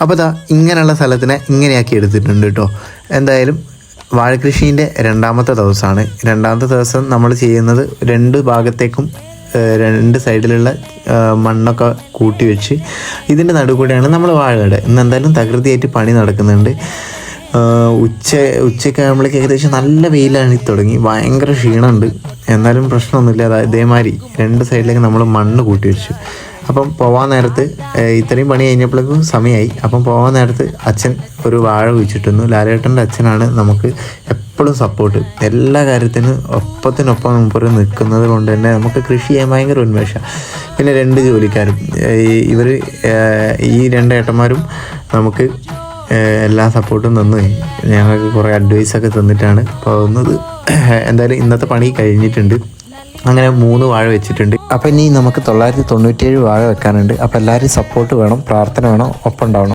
അപ്പോൾ ഇതാ ഇങ്ങനെയുള്ള സ്ഥലത്തിനെ ഇങ്ങനെയാക്കി എടുത്തിട്ടുണ്ട് കേട്ടോ. എന്തായാലും വാഴക്കൃഷീൻ്റെ രണ്ടാമത്തെ ദിവസമാണ്. രണ്ടാമത്തെ ദിവസം നമ്മൾ ചെയ്യുന്നത് രണ്ട് ഭാഗത്തേക്കും രണ്ട് സൈഡിലുള്ള മണ്ണൊക്കെ കൂട്ടി വെച്ച് ഇതിൻ്റെ നടുക്കൂടെയാണ് നമ്മൾ വാഴ നടുക. ഇന്ന് എന്തായാലും തകൃതിയായിട്ട് പണി നടക്കുന്നുണ്ട്. ഉച്ചയ്ക്ക് ആകുമ്പോഴേക്ക് ഏകദേശം നല്ല വെയിലാണ് തുടങ്ങി, ഭയങ്കര ക്ഷീണമുണ്ട്. എന്നാലും പ്രശ്നമൊന്നുമില്ല. ഇതേമാതിരി രണ്ട് സൈഡിലേക്ക് നമ്മൾ മണ്ണ് കൂട്ടി വെച്ചു. അപ്പം പോവാൻ നേരത്ത് ഇത്രയും പണി കഴിഞ്ഞപ്പോഴേക്കും സമയമായി. അപ്പം പോവാൻ നേരത്ത് അച്ഛൻ ഒരു വാഴ കുഴിച്ചിട്ടുന്നു. ലാലേട്ടൻ്റെ അച്ഛനാണ് നമുക്ക് എപ്പോഴും സപ്പോർട്ട്, എല്ലാ കാര്യത്തിനും ഒപ്പത്തിനൊപ്പം മുമ്പ് നിൽക്കുന്നത് കൊണ്ട് തന്നെ നമുക്ക് കൃഷി ചെയ്യാൻ ഭയങ്കര ഉന്മേഷം. പിന്നെ രണ്ട് ജോലിക്കാരും ഇവർ ഈ രണ്ട് ഏട്ടന്മാരും നമുക്ക് എല്ലാ സപ്പോർട്ടും തന്നു. ഞങ്ങൾക്ക് കുറേ അഡ്വൈസൊക്കെ തന്നിട്ടാണ് പോകുന്നത്. എന്തായാലും ഇന്നത്തെ പണി കഴിഞ്ഞിട്ടുണ്ട്. അങ്ങനെ 3 വാഴ വെച്ചിട്ടുണ്ട്. അപ്പോൾ ഇനി നമുക്ക് 997 വാഴ വെക്കാനുണ്ട്. അപ്പോൾ എല്ലാവരും സപ്പോർട്ട് വേണം, പ്രാർത്ഥന വേണം, ഒപ്പം ഉണ്ടാവണം.